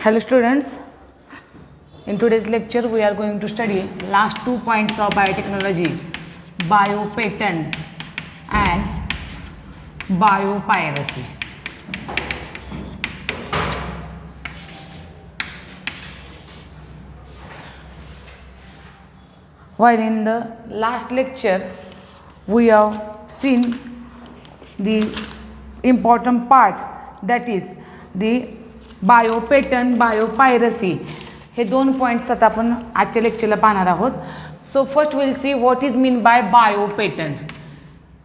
Hello students, in today's lecture we are going to study last 2 points of biotechnology, biopatent and biopiracy. While in the last lecture we have seen the important part, that is the बायोपेटंट बायोपायरसी. हे 2 points आता आपण आजच्या लेक्चरला पाहणार आहोत. So first will see what is mean by biopatent.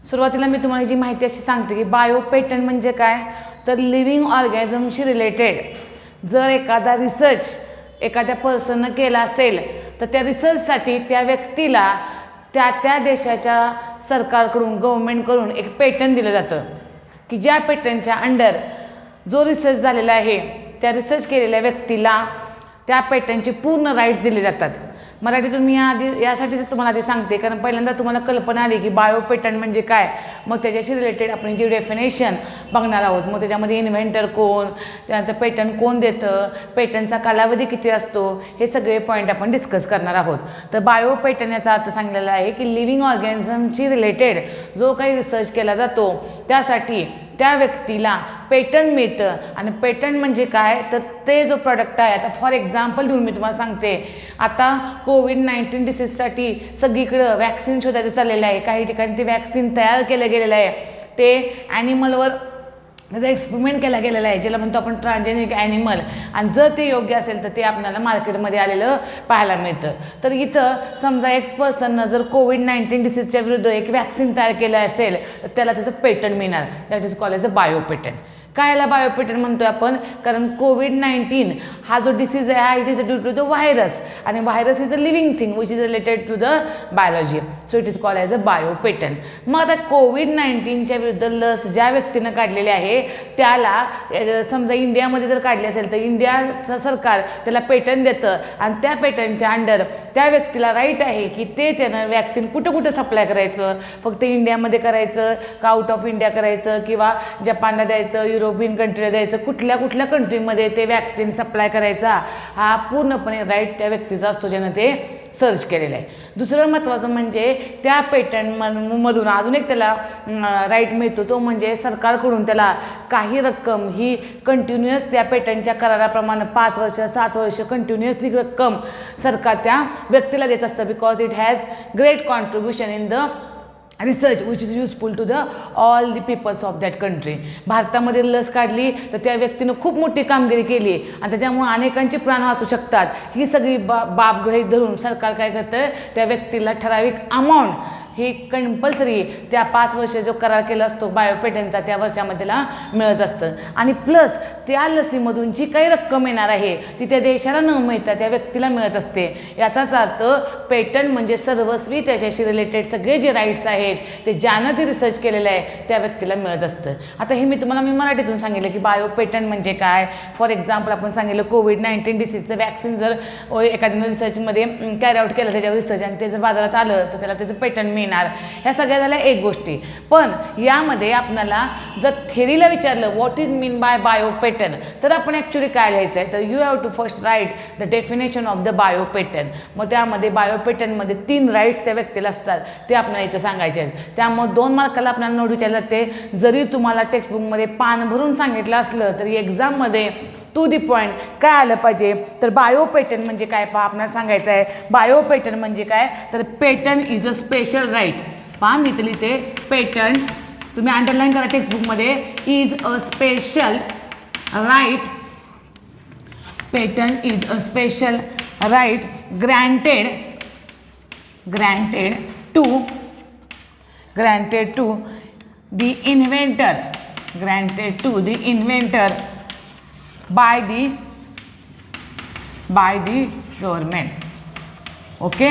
सुरुवातीला मी तुम्हाला जी माहिती अशी सांगते की बायोपेटंट म्हणजे काय, तर लिव्हिंग ऑर्गॅनिझमशी रिलेटेड जर एखादा रिसर्च एखाद्या पर्सननं केला असेल तर त्या रिसर्चसाठी त्या व्यक्तीला त्या देशाच्या सरकारकडून गव्हर्नमेंटकडून एक पेटंट दिलं जातं की ज्या पेटंटच्या अंडर जो रिसर्च झालेला आहे त्या रिसर्च केलेल्या व्यक्तीला त्या पेटंटचे पूर्ण राईट्स दिले जातात. मराठीतून मी यासाठीच तुम्हाला आधी सांगते कारण पहिल्यांदा तुम्हाला कल्पना आली की बायोपेटंट म्हणजे काय, मग त्याच्याशी रिलेटेड आपण जी डेफिनेशन बघणार आहोत. मग त्याच्यामध्ये इन्व्हेंटर कोण, त्यानंतर पेटंट कोण देतं, पेटंटचा कालावधी किती असतो, हे सगळे पॉईंट आपण डिस्कस करणार आहोत. तर बायोपेटंट याचा अर्थ सांगलेला आहे की लिव्हिंग ऑर्गॅनिझमशी रिलेटेड जो काही रिसर्च केला जातो त्यासाठी त्या व्यक्तीला पेटंट मिळतं. आणि पेटंट म्हणजे काय, तर ते जो प्रॉडक्ट आहे, आता फॉर एक्झाम्पल देऊन मी तुम्हाला सांगते, आता कोविड-19 डिसीजसाठी सगळीकडं वॅक्सिन शोधायचं चाललेलं आहे. काही ठिकाणी ते वॅक्सिन तयार केलं गेलेलं आहे, ते ॲनिमलवर त्याचा एक्सपेरिमेंट केला गेलेला आहे, ज्याला म्हणतो आपण ट्रान्सजेनिक ॲनिमल. आणि जर ते योग्य असेल तर ते आपल्याला मार्केटमध्ये आलेलं पाहायला मिळतं. तर इथं समजा एक पर्सननं जर कोविड-19 डिसीजच्या विरुद्ध एक वॅक्सिन तयार केलं असेल तर त्याला त्याचं पेटंट मिळणार. That is called as a biopatent. काय याला बायोपेटंट म्हणतोय आपण, कारण कोविड-19 हा जो डिसीज आहे हा it is due to the virus, आणि virus is a living thing which is related to the biology. So it is called as a biopatent. मग आता कोविड-19च्या विरुद्ध लस ज्या व्यक्तीनं काढलेली आहे त्याला समजा इंडियामध्ये जर काढली असेल तर इंडियाचं सरकार त्याला पेटंट देतं आणि त्या पेटंटच्या अंडर त्या व्यक्तीला राईट आहे की त्यानं वॅक्सिन कुठं सप्लाय करायचं, फक्त इंडियामध्ये करायचं का आउट ऑफ इंडिया करायचं किंवा जपानला द्यायचं, युरोपियन कंट्रीला द्यायचं, कुठल्या कंट्रीमध्ये ते वॅक्सिन सप्लाय करायचा, हा पूर्णपणे राईट त्या व्यक्तीचा असतो ज्यानं ते सर्च केलेलं आहे. दुसरं महत्त्वाचं म्हणजे त्या पेटंटमधून अजून एक त्याला राईट मिळतो, तो म्हणजे सरकारकडून त्याला काही रक्कम ही कंटिन्युअस त्या पेटंटच्या कराराप्रमाणे 5 वर्ष 7 वर्ष कंटिन्युअसली रक्कम सरकार त्या व्यक्तीला देत असतं, because it has great contribution in the research which is useful to the all the peoples of that country. भारतामध्ये लस काढली तर त्या व्यक्तीनं खूप मोठी कामगिरी केली आणि त्याच्यामुळे अनेकांचे प्राण वाचू शकतात. ही सगळी बाब गृहीत धरून सरकार काय करतं, त्या व्यक्तीला ठराविक अमाऊंट ही कंपल्सरी त्या 5 वर्ष जो करार केला असतो बायोपेटंटचा त्या वर्षामध्ये त्याला मिळत असतं. आणि प्लस त्या लसीमधून जी काही रक्कम येणार आहे ती त्या देशाला न मिळता त्या व्यक्तीला मिळत असते. याचाच अर्थ पेटंट म्हणजे सर्वस्वी त्याच्याशी रिलेटेड सगळे जे राईट्स आहेत ते ज्यानं ते रिसर्च केलेलं आहे त्या व्यक्तीला मिळत असतं. आता हे मी मराठीतून सांगितलं की बायोपेटंट म्हणजे काय. फॉर एक्झाम्पल आपण सांगितलं कोविड-19 डिसीजचं वॅक्सिन जर एखाद्यानं रिसर्चमध्ये कॅरी आउट केलं त्याच्यावर रिसर्च आणि ते जर बाजारात आलं तर त्याला त्याचं पेटंट मिळणार. ह्या सगळ्या झाल्या एक गोष्टी. पण यामध्ये आपल्याला जर थेरीला विचारलं what is mean by biopatent तर आपण ॲक्च्युली काय लिहायचं आहे, तर you have to first write the definition of the biopatent. मग त्यामध्ये बायोपेटंटमध्ये 3 राईट्स त्या व्यक्तीला असतात ते आपल्याला इथं सांगायचे आहेत. त्यामुळे 2 मार्काला आपल्याला नोट विचारलं ते जरी तुम्हाला टेक्स्टबुकमध्ये पान भरून सांगितलं असलं तरी एक्झाममध्ये टू दी पॉईंट काय आलं पाहिजे, तर बायोपेटंट म्हणजे काय पहा आपल्याला सांगायचं आहे. बायोपेटंट म्हणजे काय, तर patent is a special right. पहा मी इथं लिहिते पेटंट, तुम्ही अंडरलाईन करा टेक्स्टबुकमध्ये, is a special right. Patent is a special right granted to the inventor, by the government. Okay,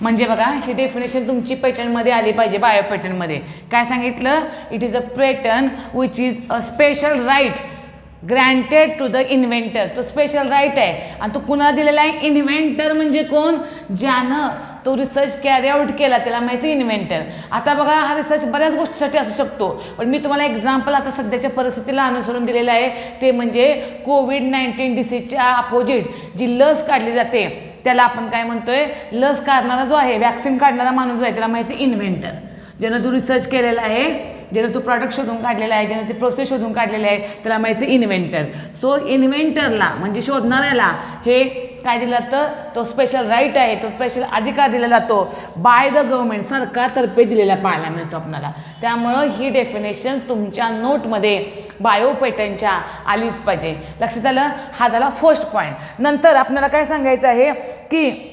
म्हणजे बघा ही डेफिनेशन तुमची पेटंटमध्ये आली पाहिजे. बायोपेटंटमध्ये काय सांगितलं, it is a patent which is a special right granted to the inventor. तो special right आहे आणि तो कुणाला दिलेला आहे, इन्व्हेंटर म्हणजे कोण, ज्यानं तो रिसर्च कॅरी आउट केला त्याला माहिती इन्व्हेंटर. आता बघा हा रिसर्च बऱ्याच गोष्टीसाठी असू शकतो, पण मी तुम्हाला एक्झाम्पल आता सध्याच्या परिस्थितीला अनुसरून दिलेलं आहे. ते म्हणजे कोविड-19 डिसीजच्या अपोजिट जी लस काढली जाते त्याला आपण काय म्हणतोय, लस काढणारा जो आहे, वॅक्सिन काढणारा माणूस जो आहे त्याला माहिती इन्व्हेंटर. ज्यानं तो रिसर्च केलेला आहे, ज्यानं तो प्रॉडक्ट शोधून काढलेला आहे, ज्यानं ती प्रोसेस शोधून काढलेली आहे त्याला माहिती इन्व्हेंटर. सो इन्व्हेंटरला म्हणजे शोधणाऱ्याला हे काय दिलं जातं, तो स्पेशल राईट आहे, तो स्पेशल अधिकार दिला जातो बाय द गव्हर्नमेंट, सरकारतर्फे दिलेला पाहायला मिळतो आपल्याला. त्यामुळं ही डेफिनेशन तुमच्या नोटमध्ये बायोपेटंटच्या आलीच पाहिजे. लक्षात आलं. हा झाला फर्स्ट पॉईंट. नंतर आपल्याला काय सांगायचं आहे की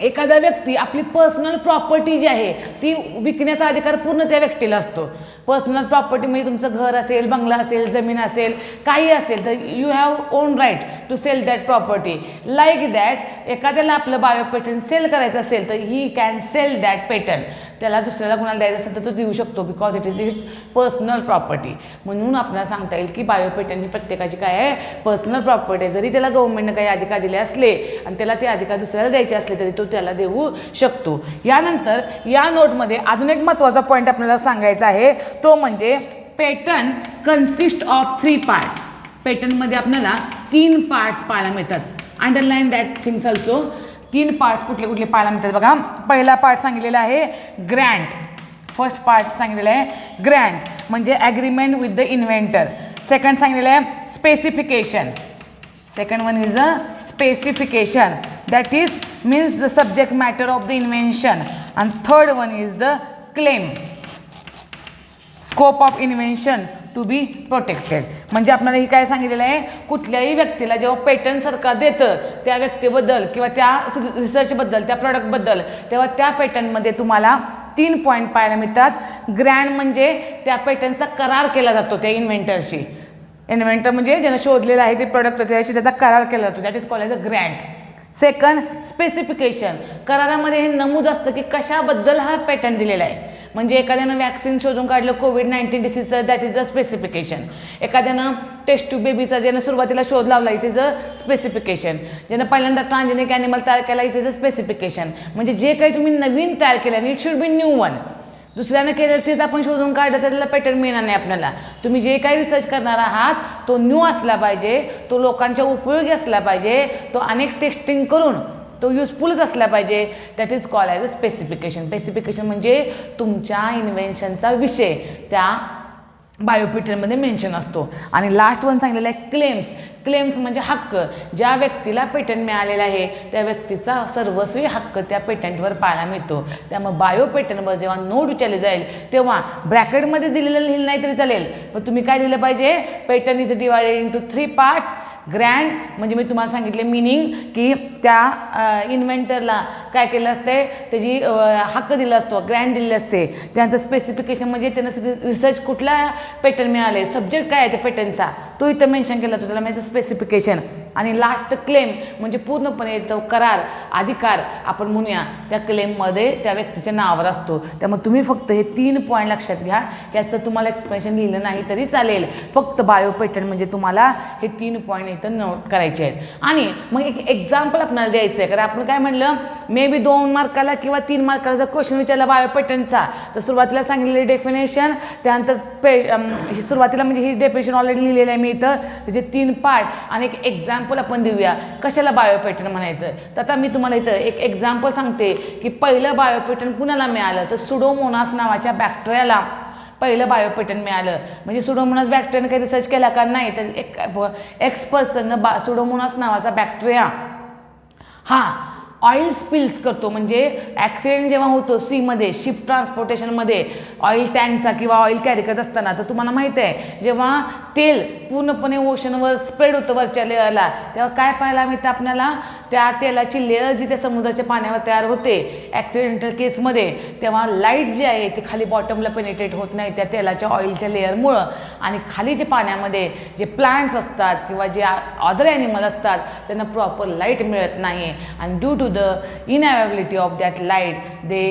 एखादा व्यक्ती आपली पर्सनल प्रॉपर्टी जी आहे ती विकण्याचा अधिकार पूर्ण त्या व्यक्तीला असतो. पर्सनल प्रॉपर्टी म्हणजे तुमचं घर असेल, बंगला असेल, जमीन असेल, काही असेल तर you have own right to sell that property. Like that एखाद्याला आपलं बायोपेटंट सेल करायचं असेल तर he can sell that patent. त्याला दुसऱ्याला कोणाला द्यायचं असेल तर तो देऊ शकतो, because it is personal property. म्हणून आपल्याला सांगता येईल की बायोपेटंट ही प्रत्येकाची काय आहे, पर्सनल प्रॉपर्टी आहे. जरी त्याला गव्हर्नमेंटने काही अधिकार दिले असले आणि त्याला ते अधिकार दुसऱ्याला द्यायचे असले तरी तो त्याला देऊ शकतो. यानंतर या नोटमध्ये अजून एक महत्त्वाचा पॉईंट आपल्याला सांगायचा आहे, तो म्हणजे पेटंट कन्सिस्ट ऑफ 3 पार्ट्स. पेटंटमध्ये आपल्याला 3 पार्ट्स पाहायला मिळतात. Underline that things also. 3 parts कुठले कुठले पाहायला मिळतात बघा. पहिला पार्ट सांगितलेला आहे ग्रँट. फर्स्ट पार्ट सांगितलेला आहे ग्रँट म्हणजे agreement with the inventor. Second सांगितलेलं आहे specification. Second one is the specification, that is means the subject matter of the invention. And third one is the claim, scope of invention to be protected. म्हणजे आपल्याला ही काय सांगितलेलं आहे, कुठल्याही व्यक्तीला जेव्हा पेटंट सरकार देतं त्या व्यक्तीबद्दल किंवा त्या रिसर्चबद्दल, त्या प्रॉडक्टबद्दल, तेव्हा त्या पेटंटमध्ये तुम्हाला 3 पॉईंट पाहायला मिळतात. ग्रँट म्हणजे त्या पेटंटचा करार केला जातो त्या इन्व्हेंटरशी. इन्व्हेंटर म्हणजे ज्यानं शोधलेलं आहे ते प्रॉडक्ट त्याच्याशी त्याचा करार केला जातो, that is called as a Grant. Second specification. करारामध्ये हे नमूद असतं की कशाबद्दल हा पेटंट दिलेला आहे. म्हणजे एखाद्यानं वॅक्सिन शोधून काढलं कोविड-19 डिसीजचं, दॅट इज द स्पेसिफिकेशन. एखाद्यानं टेस्ट ट्यूब बेबीचा ज्यानं सुरुवातीला शोध लावला, इट इज अ स्पेसिफिकेशन. ज्यानं पहिल्यांदा ट्रान्सजेनिक ॲनिमल तयार केला, इट इज अ स्पेसिफिकेशन. म्हणजे जे काही तुम्ही नवीन तयार केलं it should be new one. दुसऱ्यानं केलं तेच आपण शोधून काढलं तर त्याला पेटंट मिळणार नाही आपल्याला. तुम्ही जे काही रिसर्च करणार आहात तो न्यू असला पाहिजे, तो लोकांच्या उपयोगी असला पाहिजे, तो अनेक टेस्टिंग करून तो युजफुलच असला पाहिजे. That is called as a specification. Specification म्हणजे तुमच्या इन्व्हेन्शनचा विषय त्या बायोपेटंटमध्ये मेन्शन असतो. आणि लास्ट वन सांगितलेलं आहे क्लेम्स. क्लेम्स म्हणजे हक्क. ज्या व्यक्तीला पेटंट मिळालेला आहे त्या व्यक्तीचा सर्वस्वी हक्क त्या पेटंटवर पाहायला मिळतो. त्यामुळे बायोपेटंटवर जेव्हा नोट विचारली जाईल तेव्हा ब्रॅकेटमध्ये दिलेलं लिहिलं नाही तरी चालेल, पण तुम्ही काय दिलं पाहिजे, patent is divided into 3 parts. Grant म्हणजे मी तुम्हाला सांगितले मिनिंग की त्या इन्व्हेंटरला काय केलं असते, त्याची हक्क दिला असतो, ग्रँट दिलेले असते. त्यांचं स्पेसिफिकेशन म्हणजे त्यांना रिसर्च कुठला पेटंट मिळाले, सब्जेक्ट काय आहे त्या पेटंटचा तो इथं मेन्शन केला तो, त्याला म्हणजे स्पेसिफिकेशन. आणि लास्ट क्लेम म्हणजे पूर्णपणे तो करार, अधिकार आपण म्हणूया त्या क्लेममध्ये त्या व्यक्तीच्या नावावर असतो. त्यामुळे तुम्ही फक्त हे 3 पॉईंट लक्षात घ्या. याचं तुम्हाला एक्सप्लेनेशन लिहिलं नाही तरी चालेल, फक्त बायोपेटंट म्हणजे तुम्हाला हे 3 पॉईंट इथं नोट करायचे आहेत. आणि मग एक एक्झाम्पल आपल्याला द्यायचं आहे, कारण आपण काय म्हणलं, मे बी 2 मार्काला किंवा 3 मार्काला जर क्वेश्चन विचारला बायोपेटंटचा तर सुरुवातीला सांगितलेली डेफिनेशन, त्यानंतर सुरुवातीला म्हणजे ही डेफिनेशन ऑलरेडी लिहिलेली आहे मी इथं, त्याचे 3 पार्ट आणि एक एक्झाम्पल आपण देऊया कशाला बायोपेटंट म्हणायचं. तर आता मी तुम्हाला इथं एक एक्झाम्पल सांगते की पहिलं बायोपेटंट कुणाला मिळालं, तर सुडोमोनास नावाच्या बॅक्टेरियाला पहिलं बायोपेटंट मिळालं. म्हणजे सुडोमोनास बॅक्टेरियाने काही रिसर्च केला का, नाही, तर एक्स पर्सननं सुडोमोनास नावाचा बॅक्टेरिया हा ऑइल स्पिल्स करतो. म्हणजे ॲक्सिडेंट जेव्हा होतो सीमध्ये, शिप ट्रान्सपोर्टेशनमध्ये ऑइल टँकचा किंवा ऑइल कॅरी करत असताना, तर तुम्हाला माहीत आहे जेव्हा तेल पूर्णपणे ओशनवर स्प्रेड होतं वरच्या लेअरला, तेव्हा काय पाहायला मिळतं आपल्याला, त्या तेलाची लेअर जी त्या समुद्राच्या पाण्यावर तयार होते ॲक्सिडेंटल केसमध्ये, तेव्हा लाईट जी आहे ती खाली बॉटमला पेनिट्रेट होत नाही त्या तेलाच्या ऑइलच्या लेअरमुळं. आणि खाली जे पाण्यामध्ये जे प्लांट्स असतात किंवा जे अदर ॲनिमल असतात त्यांना प्रॉपर लाईट मिळत नाही. आणि due to the inavailability of that light they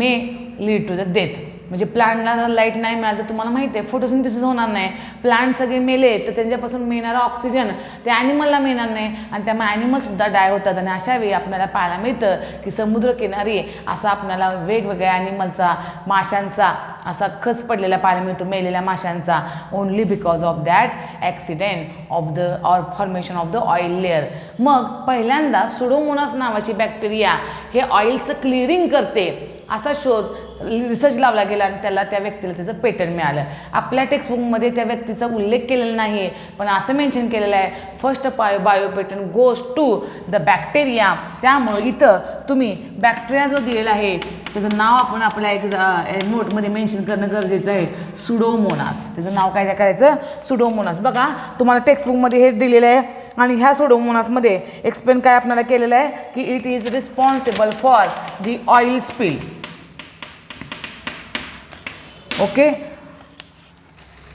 may lead to the death. म्हणजे प्लांटला लाईट नाही मिळालं तर तुम्हाला माहिती आहे फोटोसिंथेसिस होणार नाही, प्लांट सगळे मेले तर त्यांच्यापासून मिळणारा ऑक्सिजन त्या ॲनिमलला मिळणार नाही आणि त्यामुळे ॲनिमलसुद्धा डाय होतात. आणि अशा वेळी आपल्याला पाहायला मिळतं की समुद्रकिनारी असा आपल्याला वेगवेगळ्या ॲनिमलचा, माशांचा असा खच पडलेला पाहायला मिळतो, मेलेल्या माशांचा, only because of that accident of the or formation of the oil layer. मग पहिल्यांदा सुडोमोनास नावाची बॅक्टेरिया हे ऑइलचं क्लिअरिंग करते असा शोध रिसर्च लावला गेला आणि त्याला त्या व्यक्तीला त्याचं पेटंट मिळालं. आपल्या टेक्स्टबुकमध्ये त्या व्यक्तीचा उल्लेख केलेला नाही, पण असं मेन्शन केलेलं आहे first bio patent goes to the bacteria. त्यामुळं इथं तुम्ही बॅक्टेरिया जो दिलेला आहे त्याचं नाव आपण आपल्या एक नोटमध्ये मेन्शन करणं गरजेचं आहे, सुडोमोनास. त्याचं नाव काय करायचं, सुडोमोनास. बघा तुम्हाला टेक्स्टबुकमध्ये हे दिलेलं आहे आणि ह्या सुडोमोनासमध्ये एक्सप्लेन काय आपल्याला केलेलं आहे की it is responsible for the oil spill. Okay,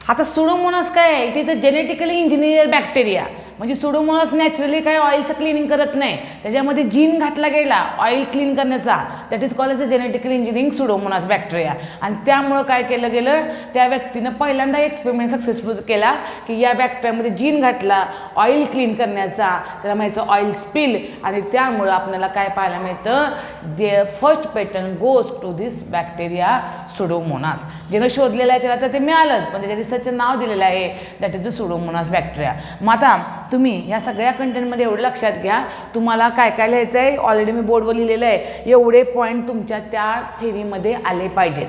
आता सुडोमोनास काय आहे, it is a genetically engineer bacteria. म्हणजे सुडोमोनास नॅचरली काय ऑइलचं क्लिनिंग करत नाही, त्याच्यामध्ये जीन घातला गेला ऑइल क्लीन करण्याचा, that is called as a genetically engineering Pseudomonas bacteria. आणि त्यामुळं काय केलं गेलं, त्या व्यक्तीनं पहिल्यांदा एक्सपेरिमेंट सक्सेसफुल केला की या बॅक्टेरियामध्ये जीन घातला ऑइल क्लीन करण्याचा, त्याला म्हणायचं ऑइल स्पिल. आणि त्यामुळं आपल्याला काय पाहायला मिळतं, the first patent goes to this bacteria Pseudomonas. ज्यानं शोधलेलं आहे त्याला तर ते मिळालंच, पण त्याच्या रिसर्चचं नाव दिलेलं आहे that is the Pseudomonas bacteria. मग आता तुम्ही या सगळ्या कंटेंटमध्ये एवढं लक्षात घ्या, तुम्हाला काय काय लिहायचं आहे ऑलरेडी मी बोर्डवर लिहिलेलं आहे, एवढे पॉईंट तुमच्या त्या थेरीमध्ये आले पाहिजेत.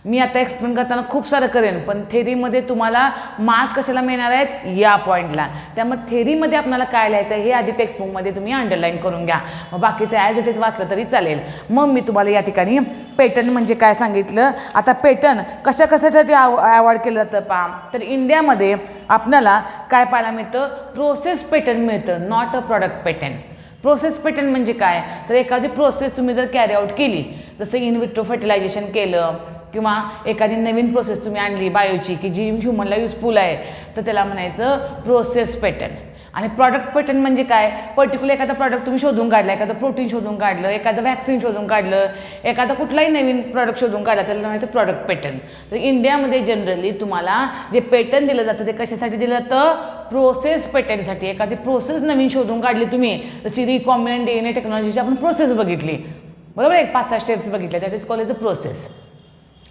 मी आता एक्सप्लेन करताना खूप सारं करेन, पण थेरीमध्ये तुम्हाला मार्क्स कशाला मिळणार आहेत, या पॉईंटला. त्यामुळे थेरीमध्ये आपल्याला काय लिहायचं आहे हे आधी टेक्स्टबुकमध्ये तुम्ही अंडरलाईन करून घ्या, मग बाकीचं ॲज इट इज वाचलं तरी चालेल. मग मी तुम्हाला या ठिकाणी पेटंट म्हणजे काय सांगितलं. आता पेटंट कशासाठी अवॉर्ड केलं जातं पहा, तर इंडियामध्ये आपल्याला काय पाहायला मिळतं, प्रोसेस पेटंट मिळतं, not a product patent. Process patent म्हणजे काय, तर एखादी प्रोसेस तुम्ही जर कॅरी आउट केली, जसं इन विट्रो फर्टिलायझेशन केलं किंवा एखादी नवीन प्रोसेस तुम्ही आणली बायोची की जी ह्युमनला युजफुल आहे, तर त्याला म्हणायचं प्रोसेस पेटंट. आणि प्रॉडक्ट पेटंट म्हणजे काय, पर्टिक्युलर एखादा प्रॉडक्ट तुम्ही शोधून काढला, एखादं प्रोटीन शोधून काढलं, एखादं वॅक्सिन शोधून काढलं, एखादा कुठलाही नवीन प्रॉडक्ट शोधून काढला, त्याला म्हणायचं प्रॉडक्ट पेटंट. तर इंडियामध्ये जनरली तुम्हाला जे पेटंट दिलं जातं ते कशासाठी दिलं जातं, प्रोसेस पेटंटसाठी. एखादी प्रोसेस नवीन शोधून काढली तुम्ही, जशी रिकॉम्बिनंट DNA टेक्नॉलॉजीची आपण प्रोसेस बघितली, बरोबर, एक 5-6 स्टेप्स बघितल्या, that is called as a process.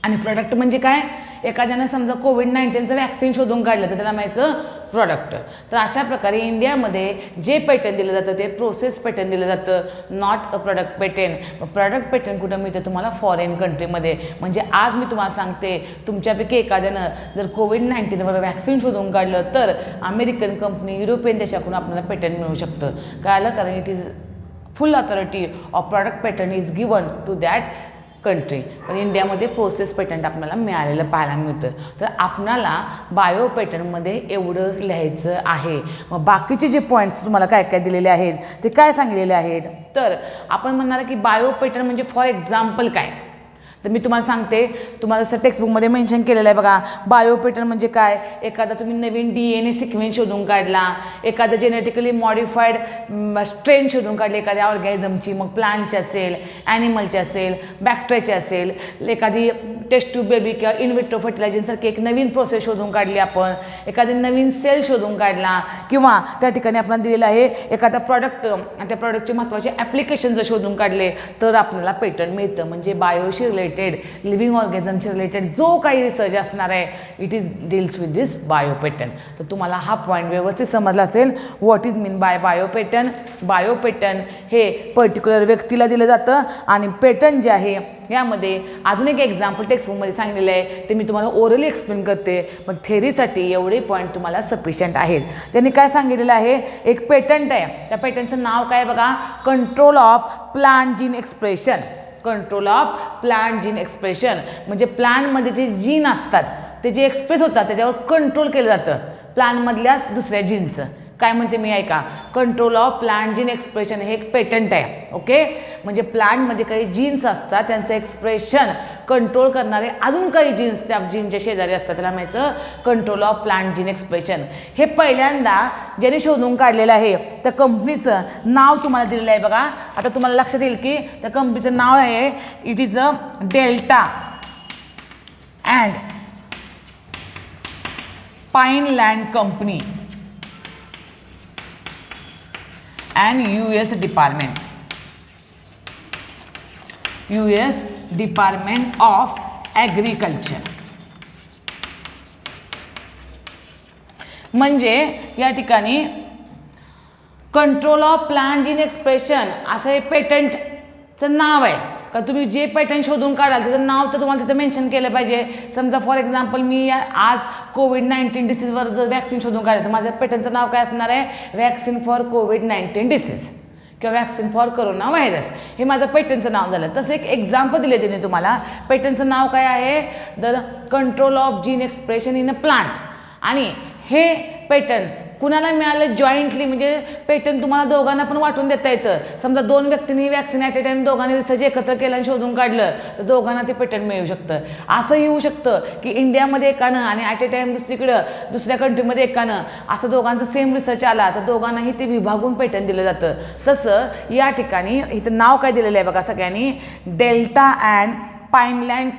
आणि प्रॉडक्ट म्हणजे काय, एखाद्यानं समजा कोविड-19चं वॅक्सिन शोधून काढलं तर त्याला म्हणायचं प्रॉडक्ट. तर अशा प्रकारे इंडियामध्ये जे पेटंट दिलं जातं ते प्रोसेस पेटंट दिलं जातं, not a product patent. Product patent कुठं मिळतं तुम्हाला, फॉरेन कंट्रीमध्ये. म्हणजे आज मी तुम्हाला सांगते, तुमच्यापैकी एखाद्यानं जर कोविड-19वर वॅक्सिन शोधून काढलं तर अमेरिकन कंपनी, युरोपियन देशाकडून आपल्याला पेटंट मिळू शकतं. कळलं, कारण it is full authority of product patent is given to that country. पण इंडियामध्ये प्रोसेस पेटंट आपल्याला मिळालेलं पाहायला मिळतं. तर आपणाला बायो पेटंटमध्ये एवढंच लिहायचं आहे. मग बाकीचे जे पॉईंट्स तुम्हाला काय काय दिलेले आहेत ते काय सांगितलेले आहेत, तर आपण म्हणणार की बायो पेटंट म्हणजे फॉर एक्झाम्पल काय, तर मी तुम्हाला सांगते, तुम्हाला जसं टेक्स्टबुकमध्ये मेन्शन केलेलं आहे बघा, बायो पेटंट म्हणजे काय, एखादा तुम्ही नवीन DNA सिक्वेन्स शोधून काढला, एखादं जेनेटिकली मॉडिफाईड स्ट्रेन शोधून काढले एखाद्या ऑर्गॅनिझमची, मग प्लांटची असेल, ॲनिमलची असेल, बॅक्टेरियाची असेल, एखादी टेस्ट ट्यूब बेबी किंवा इन विट्रो फर्टिलायझेशनसारखी एक नवीन प्रोसेस शोधून काढली आपण, एखादी नवीन सेल शोधून काढला, किंवा त्या ठिकाणी आपल्याला दिलेलं आहे एखादा प्रॉडक्ट आणि त्या प्रॉडक्टचे महत्त्वाचे ॲप्लिकेशन जर शोधून काढले तर आपल्याला पेटंट मिळतं. म्हणजे बायोशी रिलेटेड, लिव्हिंग ऑर्गॅनिझमशी रिलेटेड जो काही रिसर्च असणार आहे, it is deals with this bio patent. तर तुम्हाला हा पॉईंट व्यवस्थित समजला असेल, what is mean bye bio patent. Bio patent हे पर्टिक्युलर व्यक्तीला दिलं जातं आणि पेटंट जे आहे यामध्ये अजून एक एक्झाम्पल टेक्स्टबुकमध्ये सांगितलेलं आहे, ते मी तुम्हाला ओरली एक्सप्लेन करते, पण थेरीसाठी एवढे पॉईंट तुम्हाला सफिशियंट आहेत. त्यांनी काय सांगितलेलं आहे, एक पेटंट आहे, त्या पेटंटचं नाव काय बघा, control of plant gene expression. Control of plant gene expression म्हणजे प्लांटमध्ये जे जीन असतात ते जे एक्सप्रेस होतात त्याच्यावर कंट्रोल केलं जातं प्लांटमधल्याच दुसऱ्या जीनचं. काय म्हणते मी ऐका, control of plant gene expression हे एक पेटंट आहे. ओके, म्हणजे प्लांटमध्ये काही जीन्स असतात त्यांचं एक्सप्रेशन कंट्रोल करणारे अजून काही जीन्स त्या जीनच्या शेजारी असतात, त्याला म्हणायचं control of plant gene expression. हे पहिल्यांदा ज्याने शोधून काढलेलं आहे त्या कंपनीचं नाव तुम्हाला दिलेलं आहे बघा. आता तुम्हाला लक्षात येईल की त्या कंपनीचं नाव आहे, it is a delta and Pineland Company and US Department of Agriculture. म्हणजे या ठिकाणी control of plant gene expression असं हे पेटंटचं नाव आहे का तुम्ही जे पेटंट शोधून काढाल त्याचं नाव तर तुम्हाला तिथं मेन्शन केलं पाहिजे. समजा फॉर एक्झाम्पल मी आज कोविड-19 डिसीजवर जर वॅक्सिन शोधून काढायचं माझ्या पेटंटचं नाव काय असणार आहे वॅक्सिन फॉर कोविड-19 डिसीज किंवा वॅक्सिन फॉर कोरोना व्हायरस हे माझं पेटंटचं नाव झालं. तसं एक एक्झाम्पल दिले त्याने तुम्हाला पेटंटचं नाव काय आहे the control of gene expression in a plant आणि हे पेटंट कुणाला मिळालं जॉईंटली म्हणजे पेटंट तुम्हाला दोघांना पण वाटून देता येतं. समजा दोन व्यक्तींनी वॅक्सिन ॲट अ टाईम दोघांनी रिसर्च एकत्र केलं आणि शोधून काढलं तर दोघांना ते पेटंट मिळू शकतं. असं येऊ शकतं की इंडियामध्ये एकानं आणि ॲट अ टाईम दुसऱ्या कंट्रीमध्ये एकानं असं दोघांचं सेम रिसर्च आला तर दोघांनाही ते विभागून पेटंट दिलं जातं. तसं या ठिकाणी इथं नाव काय दिलेलं आहे बघा सगळ्यांनी Delta and Pineland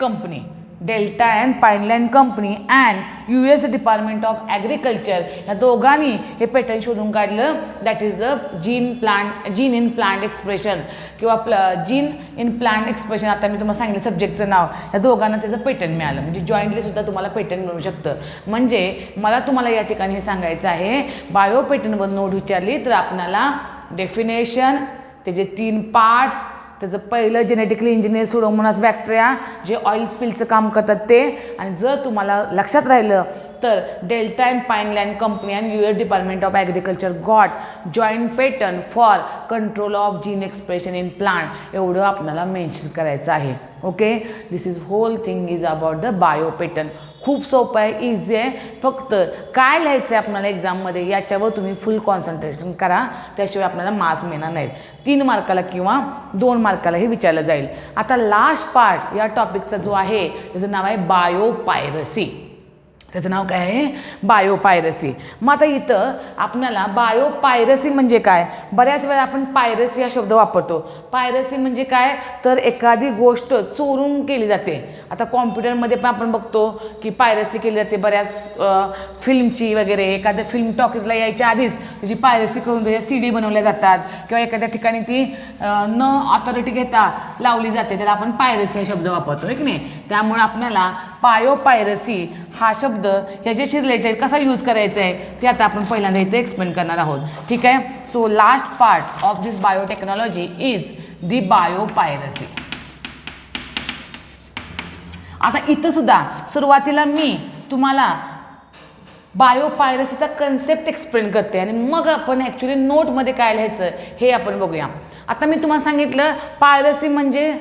company and US department of agriculture ह्या दोघांनी हे पेटंट शोधून काढलं. That is the gene in plant expression किंवा जीन इन प्लांट एक्सप्रेशन. आता मी तुम्हाला सांगितलं सब्जेक्टचं नाव ह्या दोघांना त्याचं पेटंट मिळालं म्हणजे जॉईंटली सुद्धा तुम्हाला पेटंट मिळू शकतं. म्हणजे मला तुम्हाला या ठिकाणी हे सांगायचं आहे बायो पेटंटवर नोट विचारली तर आपल्याला डेफिनेशन त्याचे 3 पार्ट्स त्याचं पहिलं जेनेटिकली इंजिनियर सुडोमोनास बॅक्टेरिया जे ऑइल स्पिलचं काम करतात ते आणि जर तुम्हाला लक्षात राहिलं तर Delta and Pineland company and US department of agriculture got joint patent for control of gene expression in plant एवढं आपल्याला मेन्शन करायचं आहे. Okay this is whole thing is about the bio patent. खूप सोपं आहे इझी आहे फक्त काय लिहायचं आहे आपल्याला एक्झाममध्ये याच्यावर तुम्ही फुल कॉन्सन्ट्रेशन करा त्याशिवाय आपल्याला मार्क्स मिळणार नाहीत. 3 मार्काला किंवा 2 मार्काला हे विचारलं जाईल. आता लास्ट पार्ट या टॉपिकचा जो आहे त्याचं नाव आहे बायोपायरसी. त्याचं नाव काय आहे बायोपायरसी. मग आता इथं आपल्याला बायोपायरसी म्हणजे काय बऱ्याच वेळा आपण पायरसी हा शब्द वापरतो. पायरसी म्हणजे काय तर एखादी गोष्ट चोरून केली जाते. आता कॉम्प्युटरमध्ये पण आपण बघतो की पायरसी केली जाते बऱ्याच फिल्मची वगैरे एखाद्या फिल्म टॉकीजला यायच्या आधीच त्याची पायरसी करून त्याच्या CD बनवल्या जातात किंवा एखाद्या ठिकाणी ती न ऑथॉरिटी घेता लावली जाते त्याला आपण पायरसी हा शब्द वापरतो आहे की नाही. त्यामुळे आपल्याला बायोपायरसी हा शब्द ह्याच्याशी रिलेटेड कसा यूज करायचा आहे ते आता आपण पहिल्यांदा इथे एक्सप्लेन करणार आहोत. ठीक आहे. So last part of this biotechnology is the biopiracy. आता इथं सुद्धा सुरुवातीला मी तुम्हाला बायोपायरसीचा कन्सेप्ट एक्सप्लेन करते आणि मग आपण ॲक्च्युली नोटमध्ये काय लिहायचं हे आपण बघूया. आता मी तुम्हाला सांगितलं पायरसी म्हणजे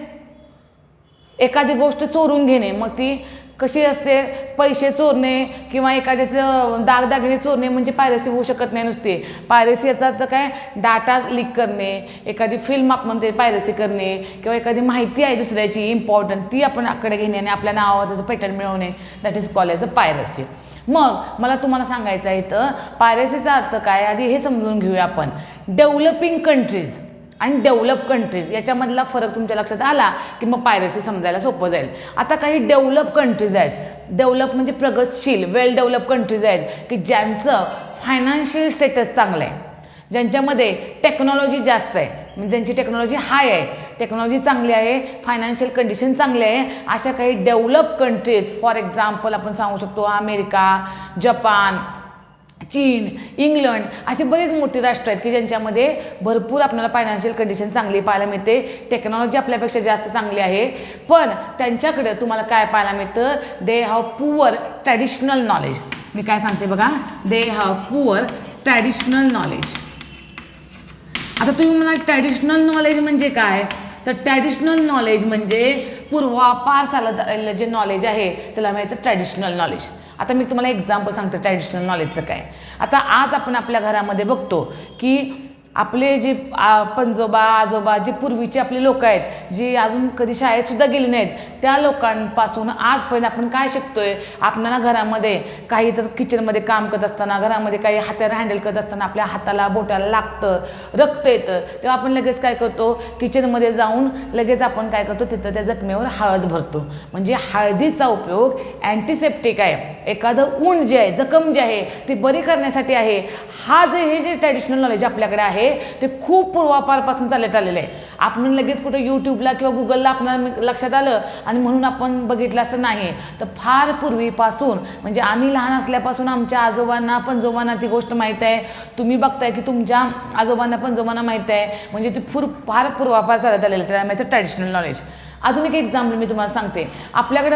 एखादी गोष्ट चोरून घेणे. मग ती कशी असते पैसे चोरणे किंवा एखाद्याचं दागदागिने चोरणे म्हणजे पायरसी होऊ शकत नाही नुसते. पायरसी याचा अर्थ काय डाटा लीक करणे एखादी फिल्म आपण ते पायरसी करणे किंवा एखादी माहिती आहे दुसऱ्याची इम्पॉर्टंट ती आपण आकडे घेणे आणि आपल्या नावाचं पेटंट मिळवणे that is called as a piracy. मग मला तुम्हाला सांगायचं आहे तर पायरसीचा अर्थ काय आधी हे समजून घेऊया आपण. डेव्हलपिंग कंट्रीज आणि डेव्हलप कंट्रीज याच्यामधला फरक तुमच्या लक्षात आला की मग पायरसी समजायला सोपं जाईल. आता काही डेव्हलप कंट्रीज आहेत. डेव्हलप म्हणजे प्रगतशील वेल डेव्हलप कंट्रीज आहेत की ज्यांचं फायनान्शियल स्टेटस चांगलं आहे ज्यांच्यामध्ये टेक्नॉलॉजी जास्त आहे म्हणजे त्यांची टेक्नॉलॉजी हाय आहे टेक्नॉलॉजी चांगली आहे फायनान्शियल कंडिशन चांगली आहे अशा काही डेव्हलप कंट्रीज फॉर एक्झाम्पल आपण सांगू शकतो अमेरिका जपान चीन इंग्लंड असे बरेच मोठे राष्ट्र आहेत की ज्यांच्यामध्ये भरपूर आपल्याला फायनान्शियल कंडिशन चांगली पाहायला मिळते टेक्नॉलॉजी आपल्यापेक्षा जास्त चांगली आहे पण त्यांच्याकडे तुम्हाला काय पाहायला मिळतं they have poor traditional knowledge. मी काय सांगते बघा they have poor traditional knowledge. आता तुम्ही म्हणाल ट्रॅडिशनल नॉलेज म्हणजे काय तर ट्रॅडिशनल नॉलेज म्हणजे पूर्वापार चालत आलेलं जे नॉलेज आहे त्याला माहिती ट्रॅडिशनल नॉलेज. आता मी तुम्हाला एक्झाम्पल सांगते ट्रॅडिशनल नॉलेजचं काय. आता आज आपण आपल्या घरामध्ये बघतो की आपले जे पंजोबा आजोबा जे पूर्वीचे आपले लोक आहेत जे अजून कधी शाळेतसुद्धा गेले नाहीत त्या लोकांपासून आजपर्यंत आपण काय शिकतोय. आपल्याला घरामध्ये काही तर किचनमध्ये काम करत असताना घरामध्ये काही हाताला हँडल करत असताना आपल्या हाताला बोटाला लागतं, रक्त येतं, तेव्हा आपण लगेच काय करतो, किचनमध्ये जाऊन लगेच आपण काय करतो, तिथं त्या जखमेवर हळद भरतो. म्हणजे हळदीचा उपयोग अँटीसेप्टिक आहे. एखादं ऊन जे आहे, जखम जी आहे ती बरी करण्यासाठी आहे. हे जे ट्रॅडिशनल नॉलेज आपल्याकडे आहे ते खूप पूर्वापारपासून चालत आलेलं आहे. आपण लगेच कुठे यूट्यूबला किंवा गुगलला आपल्याला लक्षात आलं आणि म्हणून आपण बघितलं असं नाही. तर फार पूर्वीपासून म्हणजे आम्ही लहान असल्यापासून आमच्या आजोबांना पणजोबांना ती गोष्ट माहीत आहे. तुम्ही बघताय की तुमच्या आजोबांना पणजोबांना माहीत आहे. म्हणजे ती फार पूर्वापार चालत आलेलं आहे त्यामुळे ट्रॅडिशनल नॉलेज. अजून एक एक्झाम्पल मी तुम्हाला सांगते. आपल्याकडे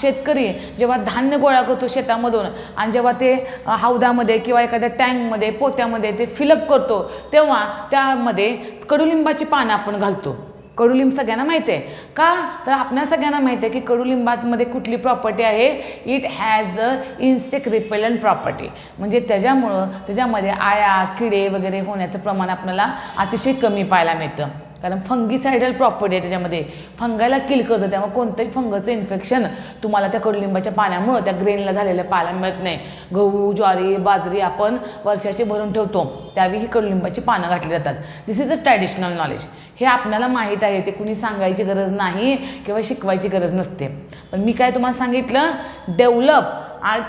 शेतकरी जेव्हा धान्य गोळा करतो शेतामधून आणि जेव्हा ते हौदामध्ये किंवा एखाद्या टँकमध्ये पोत्यामध्ये ते फिलअप करतो तेव्हा त्यामध्ये कडुलिंबाची पानं आपण घालतो. कडुलिंब सगळ्यांना माहिती आहे का? तर आपल्या सगळ्यांना माहिती आहे की कडुलिंबामध्ये कुठली प्रॉपर्टी आहे, it has the insect repellent property. म्हणजे त्याच्यामध्ये आळ्या किडे वगैरे होण्याचं प्रमाण आपल्याला अतिशय कमी पाहायला मिळतं. कारण फंगीसायडल प्रॉपर्टी आहे त्याच्यामध्ये, फंगायला किल करतं. त्यामुळे कोणतंही फंगचं इन्फेक्शन तुम्हाला त्या कडुलिंबाच्या पाण्यामुळं त्या ग्रेनला झालेलं पाहायला मिळत नाही. गहू ज्वारी बाजरी आपण वर्षाचे भरून ठेवतो त्यावेळी ही कडुलिंबाची पानं घातली जातात. दिस इज अ ट्रॅडिशनल नॉलेज. हे आपल्याला माहीत आहे, ते कुणी सांगायची गरज नाही किंवा शिकवायची गरज नसते. पण मी काय तुम्हाला सांगितलं, डेव्हलप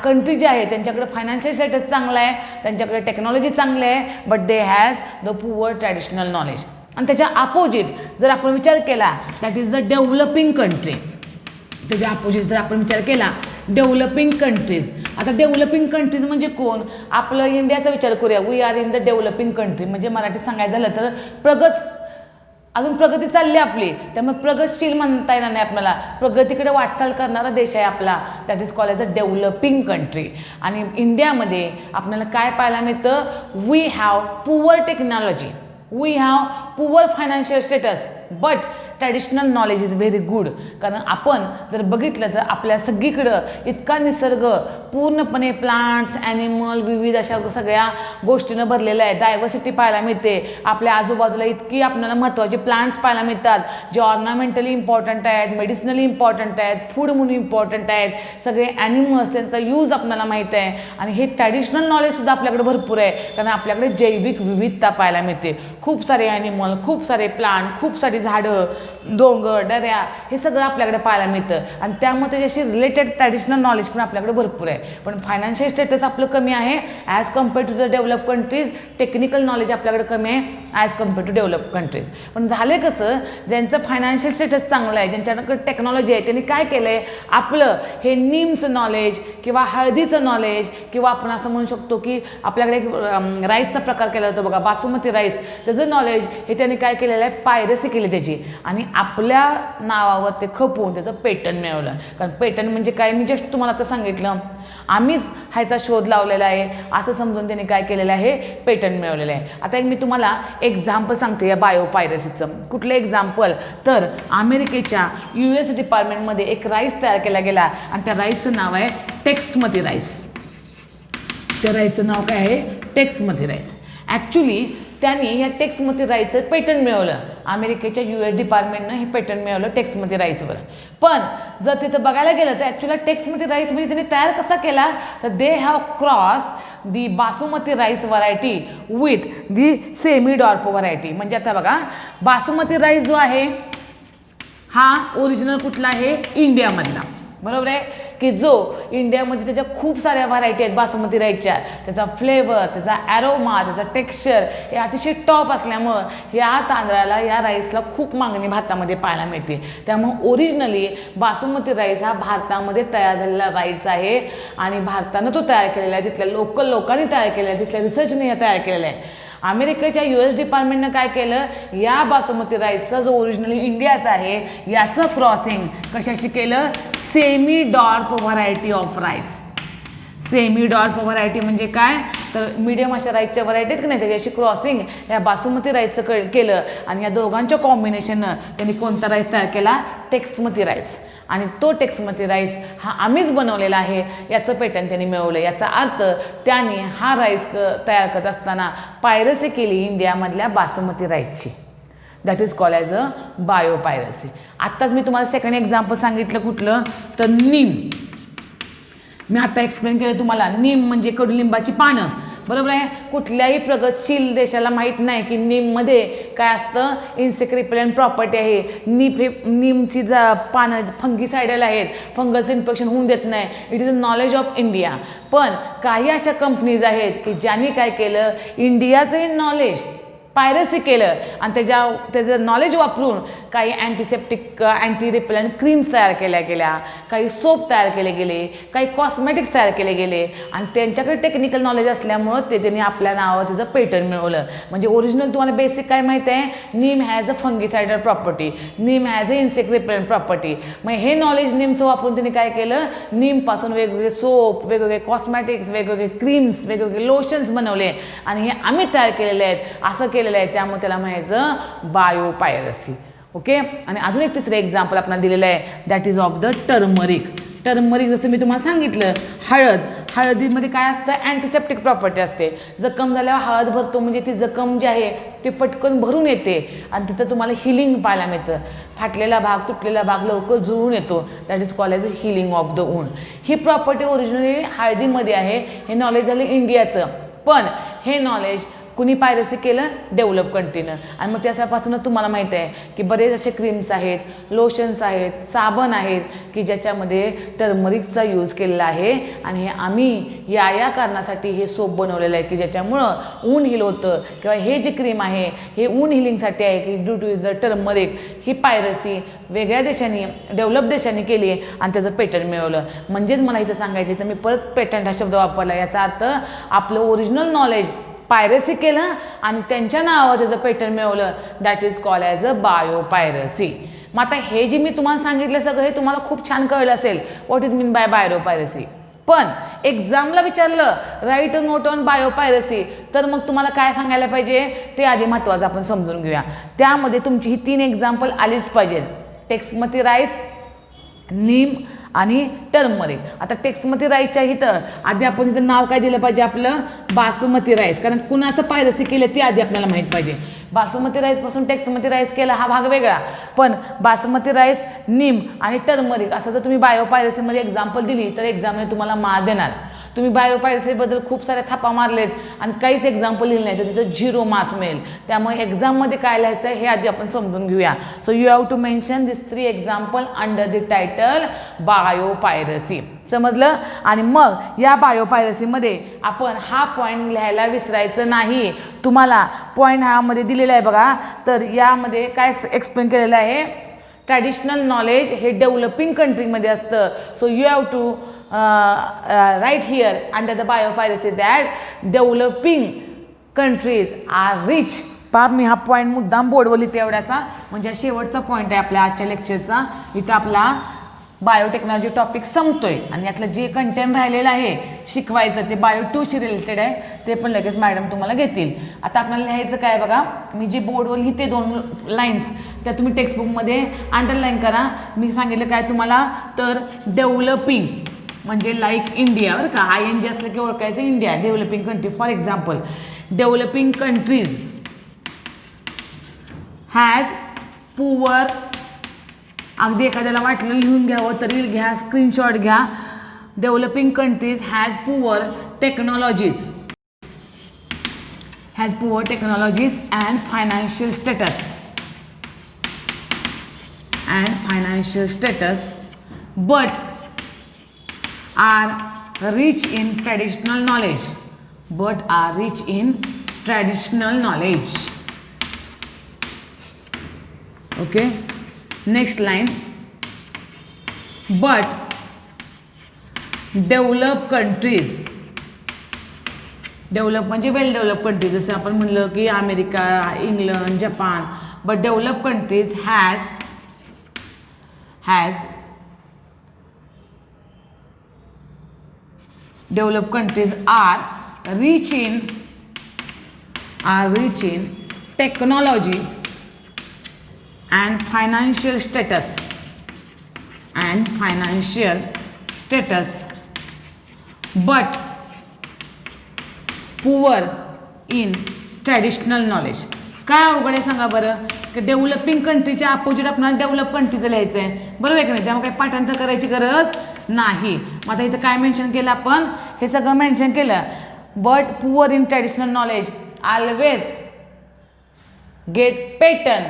कंट्री जे आहे त्यांच्याकडे फायनान्शियल स्टेटस चांगला आहे, त्यांच्याकडे टेक्नॉलॉजी चांगली आहे, but they has the poor traditional knowledge. आणि त्याच्या अपोजिट जर आपण विचार केला that is the developing country. त्याच्या अपोजिट जर आपण विचार केला डेव्हलपिंग कंट्रीज. आता डेव्हलपिंग कंट्रीज म्हणजे कोण? आपलं इंडियाचा विचार करूया. We are in the developing country. म्हणजे मराठीत सांगायचं झालं तर अजून प्रगती चालली आपली, त्यामुळे प्रगतशील म्हणता येणार नाही आपल्याला. प्रगतीकडे वाटचाल करणारा देश आहे आपला. That is called as a developing country. आणि इंडियामध्ये आपल्याला काय पाहायला मिळतं? We have poor technology, we have poor financial status but traditional knowledge is very good. कारण आपण जर बघितलं तर आपल्या सगळीकडं इतका निसर्ग पूर्णपणे प्लांट्स ॲनिमल विविध अशा सगळ्या गोष्टीनं भरलेलं आहे. डायव्हर्सिटी पाहायला मिळते. आपल्या आजूबाजूला इतकी आपल्याला महत्त्वाचे प्लांट्स पाहायला मिळतात जे ऑर्नामेंटली इम्पॉर्टंट आहेत, मेडिसिनली इम्पॉर्टंट आहेत, फूड म्हणून इम्पॉर्टंट आहेत. सगळे ॲनिमल्स त्यांचा यूज आपल्याला माहीत आहे. आणि हे ट्रॅडिशनल नॉलेजसुद्धा आपल्याकडे भरपूर आहे. कारण आपल्याकडे जैविक विविधता पाहायला मिळते. खूप सारे ॲनिमल, खूप सारे प्लांट, खूप सारी झाडं, डोंगर दऱ्या हे सगळं आपल्याकडे पाहायला मिळतं. आणि त्यामुळे त्याच्याशी रिलेटेड ट्रॅडिशनल नॉलेज पण आपल्याकडे भरपूर आहे. पण फायनान्शियल स्टेटस आपलं कमी आहे as compare to the develop countries. Technical knowledge आपल्याकडे कमी आहे as compare to develop countries. पण झालं कसं, ज्यांचं फायनान्शियल स्टेटस चांगलं आहे, ज्यांच्याकडे टेक्नॉलॉजी आहे, त्यांनी काय केलं आहे, आपलं हे नीमचं नॉलेज किंवा हळदीचं नॉलेज किंवा आपण असं म्हणू शकतो की आपल्याकडे एक राईसचा प्रकार केला जातो बघा, बासुमती राईस, त्याचं नॉलेज हे त्यांनी काय केलेलं आहे, पायरसी केली त्याची आणि आपल्या नावावर ते खपवून त्याचं पेटंट मिळवलं. कारण पेटंट म्हणजे काय, मी जस्ट तुम्हाला आता सांगितलं, आम्हीच ह्याचा शोध लावलेला आहे असं समजून त्यांनी काय केलेलं आहे, पेटंट मिळवलेलं आहे. आता एक मी तुम्हाला एक्झाम्पल सांगते या बायोपायरसीचं. कुठलं एक्झाम्पल, तर अमेरिकेच्या US डिपार्टमेंटमध्ये एक राईस तयार केला गेला आणि त्या राईसचं नाव आहे टेक्समती राईस. त्या राईसचं नाव काय आहे, टेक्समती राईस. ॲक्च्युली त्यांनी या टेक्समती राईसचं पेटंट मिळवलं. अमेरिकेच्या US डिपार्टमेंटनं हे पेटंट मिळवलं टेक्समती राईसवर. पण जर तिथं बघायला गेलं तर ॲक्च्युली टेक्समती राईस म्हणजे त्यांनी तयार कसा केला, तर they have cross the basmati rice variety with the semi डॉर्प variety. म्हणजे आता बघा, बासुमती राईस जो आहे हा ओरिजिनल कुठला आहे, इंडियामधला, बरोबर आहे की जो इंडियामध्ये त्याच्या खूप साऱ्या व्हरायटी आहेत बासुमती राईसच्या. त्याचा फ्लेवर, त्याचा ॲरोमा, त्याचा टेक्स्चर हे अतिशय टॉप असल्यामुळं या तांदळाला, या राईसला खूप मागणी भारतामध्ये पाहायला मिळते. त्यामुळं ओरिजिनली बासुमती राईस हा भारतामध्ये तयार झालेला राईस आहे आणि भारतानं तो तयार केलेला आहे, तिथल्या लोकल लोकांनी तयार केलेला आहे, तिथल्या रिसर्चने हे तयार केलेलं आहे. अमेरिकेच्या US डिपार्टमेंटनं काय केलं, या बासुमती राईसचा जो ओरिजिनली इंडियाचा आहे याचं क्रॉसिंग कशाशी केलं, semi डॉर्प variety of rice. Semi डॉर्प variety म्हणजे काय, तर मीडियम अशा राईसच्या व्हरायटी आहेत की नाही त्याच्याशी क्रॉसिंग या बासुमती राईसचं केलं आणि या दोघांच्या कॉम्बिनेशननं त्यांनी कोणता राईस तयार केला, टेक्समती राईस. आणि तो टेक्समती राईस हा आम्हीच बनवलेला आहे याचं पेटंट त्यांनी मिळवलं. याचा अर्थ त्याने हा राईस तयार करत असताना पायरसी केली इंडियामधल्या बासमती राईसची. That is call as a biopiracy. आत्ताच मी तुम्हाला सेकंड एक्झाम्पल सांगितलं कुठलं, तर नीम. मी आता एक्सप्लेन केलं तुम्हाला. नीम म्हणजे कडुलिंबाची पानं, बरोबर आहे. कुठल्याही प्रगतशील देशाला माहीत नाही की नीममध्ये काय असतं, इन्सेक्ट रिपेलंट प्रॉपर्टी आहे. नीमची पानं फंगीसायडल आहेत, फंगस इन्फेक्शन होऊन देत नाही. It is a knowledge of India. पण काही अशा कंपनीज आहेत की ज्यांनी काय केलं, इंडियाचं हे नॉलेज पायरसी केलं आणि त्याचं नॉलेज वापरून काही अँटीसेप्टिक अँटी रिपेलंट क्रीम्स तयार केल्या गेल्या, काही सोप तयार केले गेले, काही कॉस्मेटिक्स तयार केले गेले आणि त्यांच्याकडे टेक्निकल नॉलेज असल्यामुळं त्यांनी आपल्या नावावर त्याचं पेटंट मिळवलं. म्हणजे ओरिजिनल तुम्हाला बेसिक काय माहीत आहे, neem has a fungicidal property, neem has a insect repellent property. मग हे नॉलेज नीमचं वापरून त्यांनी काय केलं, नीमपासून वेगवेगळे सोप, वेगवेगळे कॉस्मेटिक्स, वेगवेगळे क्रीम्स, वेगवेगळे लोशन्स बनवले आणि हे आम्ही तयार केलेले आहेत असं केलेलं आहे. त्यामुळे त्याला म्हणायचं बायोपायरसी. ओके. आणि अजून एक तिसरं एक्झाम्पल आपल्याला दिलेलं आहे, that is of the turmeric. Turmeric जसं मी तुम्हाला सांगितलं, हळदीमध्ये काय असतं, अँटीसेप्टिक प्रॉपर्टी असते. जखम झाल्यावर हळद भरतो म्हणजे ती जखम जी आहे ती पटकन भरून येते आणि तिथं तुम्हाला हिलिंग पाहायला मिळतं. फाटलेला भाग, तुटलेला भाग लवकर जुळून येतो. That is called as a healing of the wound. He property originally हळदीमध्ये आहे. हे नॉलेज झालं इंडियाचं. पण हे नॉलेज कुणी पायरसी केलं, डेव्हलप कंट्रीनं. आणि मग त्याच्यापासूनच तुम्हाला माहीत आहे की बरेच असे क्रीम्स आहेत, लोशन्स आहेत, साबण आहेत की ज्याच्यामध्ये टर्मरिकचा यूज केलेला आहे. आणि हे आम्ही या कारणासाठी हे सोप बनवलेलं आहे की ज्याच्यामुळं ऊन हिल होतं, किंवा हे जे क्रीम आहे हे ऊन हिलिंगसाठी आहे की ड्यू टू द टर्मरिक. ही पायरसी वेगळ्या देशांनी, डेव्हलप देशांनी केली आणि त्याचं पेटंट मिळवलं. म्हणजेच मला इथं सांगायचं तर मी परत पेटंट हा शब्द वापरला. याचा अर्थ आपलं ओरिजिनल नॉलेज पायरसी केलं आणि त्यांच्या नावावर त्याचं पेटंट मिळवलं. That is called as a biopiracy. मग आता हे जे मी तुम्हाला सांगितलं सगळं हे तुम्हाला खूप छान कळलं असेल, व्हॉट इज मीन बाय बायोपायरसी. पण एक्झामला विचारलं राईट अ नोट ऑन बायोपायरसी, तर मग तुम्हाला काय सांगायला पाहिजे ते आधी महत्त्वाचं आपण समजून घेऊया. त्यामध्ये तुमची ही 3 एक्झाम्पल आलीच पाहिजे, टेक्समती राईस, नीम आणि टर्मरिक. आता टेक्समती राईसच्या इथं आधी आपण इथं नाव काय दिलं पाहिजे, आपलं बासुमती राईस. कारण कुणाचं पायरसी केलं ते आधी आपल्याला माहीत पाहिजे. बासुमती राईसपासून टेक्समती राईस केला हा भाग वेगळा, पण बासुमती राईस, नीम आणि टर्मरिक असं जर तुम्ही बायोपायरसीमध्ये एक्झाम्पल दिली तर एक्झाममध्ये तुम्हाला मार्क देणार. तुम्ही बायोपायरसीबद्दल खूप साऱ्या थापा मारलेत आणि काहीच एक्झाम्पल लिहिलं नाही तर तिथं 0 मार्क्स मिळेल. त्यामुळे एक्झाममध्ये काय लिहायचं आहे हे आधी आपण समजून घेऊया. So you have to mention this 3 example under the title biopiracy. समजलं. आणि मग या बायोपायरसीमध्ये आपण हा पॉईंट लिहायला विसरायचं नाही. तुम्हाला पॉईंट ह्यामध्ये दिलेला आहे बघा. तर यामध्ये काय एक्सप्लेन केलेलं आहे, ट्रॅडिशनल नॉलेज हे डेव्हलपिंग कंट्रीमध्ये असतं. So you have to write here under the biopiracy that developing countries are rich. पाप मी हा पॉईंट मुद्दाम बोर्डवर लिहिते एवढ्याचा, म्हणजे शेवटचा पॉईंट आहे आपल्या आजच्या लेक्चरचा. इथं आपला बायोटेक्नॉलॉजी टॉपिक संपतोय आणि यातलं जे कंटेंट राहिलेलं आहे शिकवायचं ते बायो 2शी रिलेटेड आहे. ते पण लगेच मॅडम तुम्हाला घेतील. आता आपल्याला लिहायचं काय बघा, मी जे बोर्डवर लिहिते 2 लाईन्स त्या तुम्ही टेक्स्टबुकमध्ये अंडरलाईन करा. मी सांगितलं काय तुम्हाला, तर डेव्हलपिंग म्हणजे लाईक इंडिया, बरं का, ING असलं की ओळखायचं India, developing country. For example, developing countries has poor, अगदी एखाद्याला वाटलं लिहून घ्यावं तरी घ्या, स्क्रीनशॉट घ्या. Developing countries has poor technologies, has poor technologies and financial status but are rich in traditional knowledge. Okay, next line, but developed countries, develop म्हणजे वेल develop countries, जसं आपण म्हणलं की America, England, Japan. But develop countries has developed countries are rich in technology and financial status but poor in traditional knowledge. काय अवघड आहे सांगा बरं, की डेव्हलपिंग कंट्रीच्या अपोजिट आपल्याला डेव्हलप कंट्रीचं लिहायचं आहे, बरोबर आहे की नाही. त्यामुळे काही पाठांतर करायची गरज नाही. मग आता इथं काय मेन्शन केलं आपण, हे सगळं मेन्शन केलं. But poor in traditional knowledge always get patent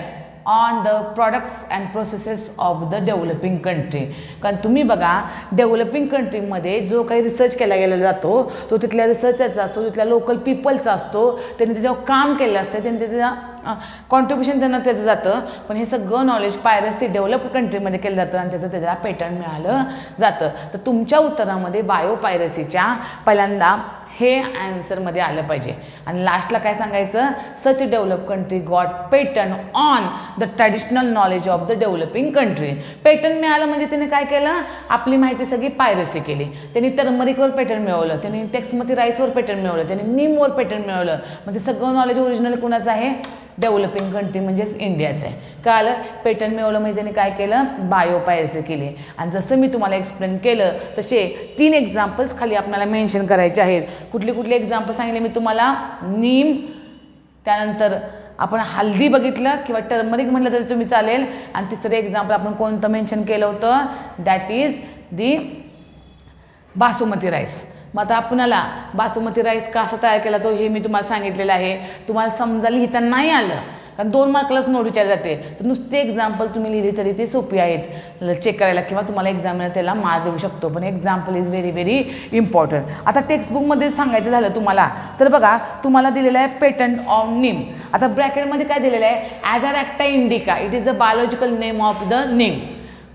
on the products and processes of the developing country. कारण तुम्ही बघा, डेव्हलपिंग कंट्रीमध्ये जो काही रिसर्च केला गेला जातो तो तिथल्या रिसर्चरचा असतो, तिथल्या लोकल पीपलचा असतो. त्यांनी त्याच्यावर काम केलं असतं, त्यांनी त्याचं कॉन्ट्रीब्युशन त्यांना त्याचं जातं. पण हे सगळं नॉलेज पायरसी डेव्हलप कंट्रीमध्ये केलं जातं आणि त्याला पेटंट मिळालं जातं. तर तुमच्या उत्तरामध्ये बायो पायरसीच्या पहिल्यांदा हे ॲन्सरमध्ये आलं पाहिजे. आणि लास्टला काय सांगायचं, such develop country got patent on the traditional knowledge of the developing country. Patent मिळालं म्हणजे त्याने काय केलं, आपली माहिती सगळी पायरसी केली. त्यांनी टर्मरिकवर पेटंट मिळवलं, त्यांनी टेक्समती राईसवर पेटंट मिळवलं, त्यांनी नीमवर पेटंट मिळवलं. म्हणजे सगळं नॉलेज ओरिजिनल कुणाचं आहे, डेव्हलपिंग कंट्री म्हणजेच इंडियाचं आहे. कळालं, पेटंट मिळवलं म्हणजे त्यांनी काय केलं, बायो पायरसी केली. आणि जसं मी तुम्हाला एक्सप्लेन केलं तसे 3 एक्झाम्पल्स खाली आपल्याला मेन्शन करायचे आहेत. कुठले कुठले एक्झाम्पल सांगितले मी तुम्हाला, नीम, त्यानंतर आपण हल्दी बघितलं किंवा टर्मरिक म्हटलं तरी तुम्ही चालेल. आणि तिसरं एक्झाम्पल आपण कोणतं मेन्शन केलं होतं, that is the basmati rice. मग आता आपणाला बासुमती राईस कसा तयार केला तो हे मी तुम्हाला सांगितलेलं आहे. तुम्हाला समजा लिहिता नाही आलं, कारण 2 मार्कलाच नोट विचारली जाते, तर नुसते एक्झाम्पल तुम्ही लिहिली तरी ते सोपी आहेत चेक करायला, किंवा तुम्हाला एक्झामिनर त्याला मार्क देऊ शकतो. पण example is very very important. आता टेक्स्टबुकमध्ये सांगायचं झालं तुम्हाला, तर बघा तुम्हाला दिलेलं आहे पेटंट ऑफ नीम. आता ब्रॅकेटमध्ये काय दिलेलं आहे, Azadirachta indica, it is the biological name of the neem.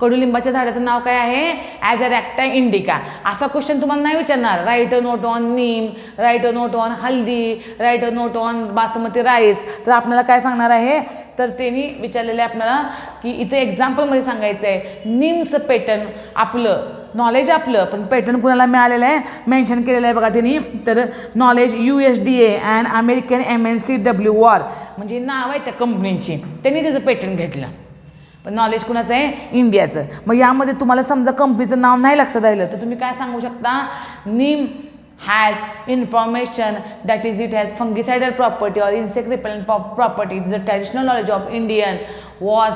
कडुलिंबाच्या झाडाचं नाव काय आहे, ॲज अ रॅक्टा इंडिका. असा क्वेश्चन तुम्हाला नाही विचारणार, write a note on neem, write a note on haldi, write a note on basmati rice. तर आपल्याला काय सांगणार आहे, तर त्यांनी विचारलेलं आहे आपल्याला की इथे एक्झाम्पलमध्ये सांगायचं आहे, नीमचं पेटंट आपलं नॉलेज आपलं, पण पेटंट कुणाला मिळालेलं आहे, मेन्शन केलेलं आहे बघा त्यांनी. तर knowledge USDA and American MNCWR, म्हणजे नाव आहे त्या कंपनीची, त्यांनी त्याचं पेटंट घेतलं. पण नॉलेज कुणाचं आहे, इंडियाचं. मग यामध्ये तुम्हाला समजा कंपनीचं नाव नाही लक्षात राहिलं तर तुम्ही काय सांगू शकता, neem has information that is it has fungicidal property or insect repellent property. The traditional knowledge of Indian was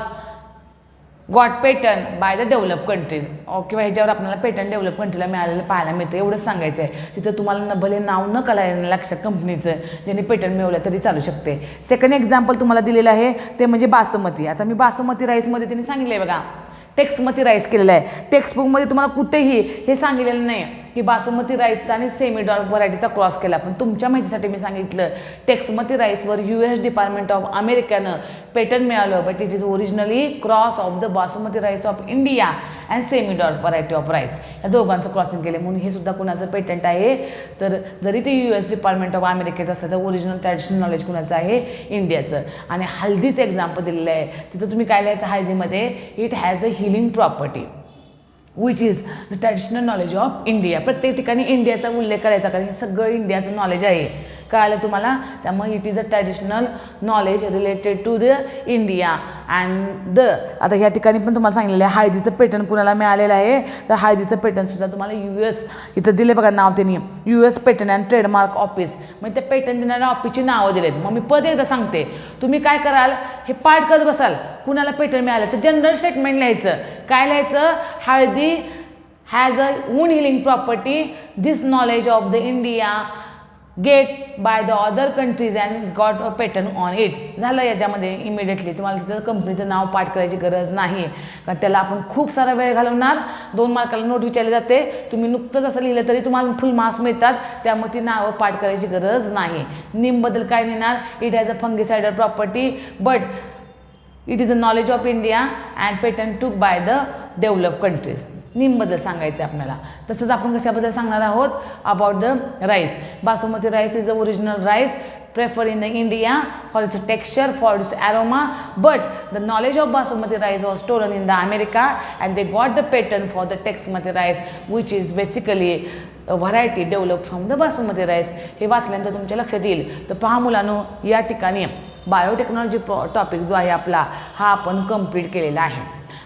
got patent by the develop countries. किंवा ह्याच्यावर आपल्याला पेटंट डेव्हलप कंट्रीला मिळालेलं पाहायला मिळतं, एवढंच सांगायचं आहे. तिथं तुम्हाला भले नाव न कळायला लक्षात कंपनीचं ज्यांनी पेटंट मिळवलं तरी चालू शकते. सेकंड एक्झाम्पल तुम्हाला दिलेलं आहे ते म्हणजे बासमती. आता मी बासमती राईसमध्ये त्यांनी सांगितलं आहे बघा, टेक्स्टमती राईस केलेलं आहे. टेक्स्टबुकमध्ये तुम्हाला कुठेही हे सांगितलेलं नाही की बासमती राईसचा आणि सेमी डॉर्क व्हरायटीचा क्रॉस केला. पण तुमच्या माहितीसाठी मी सांगितलं, टेक्स्टमती राईसवर US डिपार्टमेंट ऑफ अमेरिकानं पेटंट मिळालं, but it is originally cross of the basmati rice of India and semi dark variety of rice. या दोघांचं क्रॉसिंग केलं म्हणून हे सुद्धा कुणाचं पेटंट आहे. तर जरी ते US डिपार्टमेंट ऑफ अमेरिकेचं असतं तर ओरिजिनल ट्रॅडिशनल नॉलेज कुणाचं आहे, इंडियाचं. आणि हल्दीचं एक्झाम्पल दिलेलं आहे, तिथं तुम्ही काय लिहायचं हळदीमध्ये, it has a healing property which is the traditional knowledge of India. प्रत्येक ठिकाणी इंडियाचा उल्लेख करायचा, कारण हे सगळं इंडियाचं नॉलेज आहे. कळालं तुम्हाला, त्यामुळे it is a traditional knowledge related to the India and the. आता ह्या ठिकाणी पण तुम्हाला सांगितलेलं आहे हळदीचं पेटंट कुणाला मिळालेलं आहे, तर हळदीचं पेटंटसुद्धा तुम्हाला US इथं दिले बघा नाव त्यांनी, US patent and trademark office. म्हणजे त्या पेटंट देणाऱ्या ऑफिसची नावं दिलेत. मग मी परत एकदा सांगते, तुम्ही काय कराल, हे पाठ करत बसाल, कुणाला पेटंट मिळालं तर जनरल स्टेटमेंट लिहायचं. काय लिहायचं, हळदी has a wound healing property, this knowledge of the India get by the other countries and got a patent on it. झालं याच्यामध्ये इमिडिएटली. तुम्हाला तिथं कंपनीचं नाव पाठ करायची गरज नाही, कारण त्याला आपण खूप सारा वेळ घालवणार. 2 मार्काला नोट विचारली जाते, तुम्ही नुकतंच असं लिहिलं तरी तुम्हाला फुल मार्क्स मिळतात. त्यामुळे ती नावं पाठ करायची गरज नाही. नीमबद्दल काय लिहिणार, it has a fungicidal property but it is a knowledge of India and patent took by the develop countries. नीमबद्दल सांगायचं आहे आपल्याला. तसंच आपण कशाबद्दल सांगणार आहोत, about the rice. Basmati rice is the original rice preferred in India for its texture, for its aroma, but the knowledge of basmati rice was stolen in the America and they got the patent for the texmati rice, which is basically variety develop from the basmati rice हे वाचल्यानंतर तुमच्या लक्षात येईल. तर पहा मुलांनो, या ठिकाणी बायोटेक्नॉलॉजी टॉपिक जो आहे आपला हा आपण कंप्लीट केलेला आहे.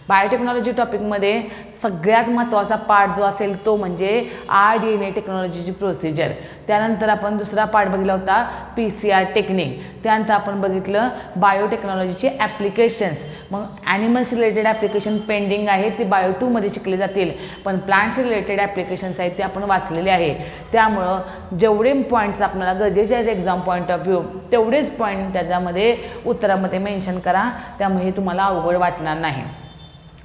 बायोटेक्नॉलॉजी टॉपिकमध्ये सगळ्यात महत्त्वाचा पार्ट जो असेल तो म्हणजे RDNA टेक्नॉलॉजीची प्रोसिजर. त्यानंतर आपण दुसरा पार्ट बघितला होता PCR टेक्निक. त्यानंतर आपण बघितलं बायोटेक्नॉलॉजीचे ॲप्लिकेशन्स. मग ॲनिमल्स रिलेटेड ॲप्लिकेशन पेंडिंग आहे, ते बायो 2मध्ये शिकले जातील, पण प्लांट्स रिलेटेड ॲप्लिकेशन्स आहेत ते आपण वाचलेले आहे. त्यामुळं जेवढे पॉईंट्स आपल्याला गरजेचे आहेत एक्झाम पॉईंट ऑफ व्ह्यू तेवढेच पॉईंट त्याच्यामध्ये उत्तरामध्ये मेन्शन करा, त्यामुळे हे तुम्हाला अवघड वाटणार नाही.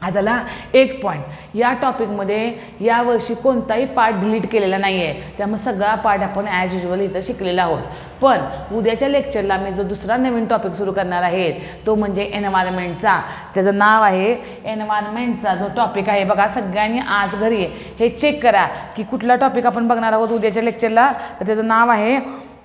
आता एक पॉईंट, या टॉपिकमध्ये यावर्षी कोणताही पार्ट डिलीट केलेला नाही आहे, त्यामुळे सगळा पार्ट आपण ॲज युजल इथं शिकलेला आहोत. पण उद्याच्या लेक्चरला मी जो दुसरा नवीन टॉपिक सुरू करणार आहे तो म्हणजे एन्व्हायरमेंटचा. त्याचं नाव आहे एन्व्हायरमेंटचा जो टॉपिक आहे. बघा सगळ्यांनी आज घरी हे चेक करा की कुठला टॉपिक आपण बघणार आहोत उद्याच्या लेक्चरला. तर त्याचं नाव आहे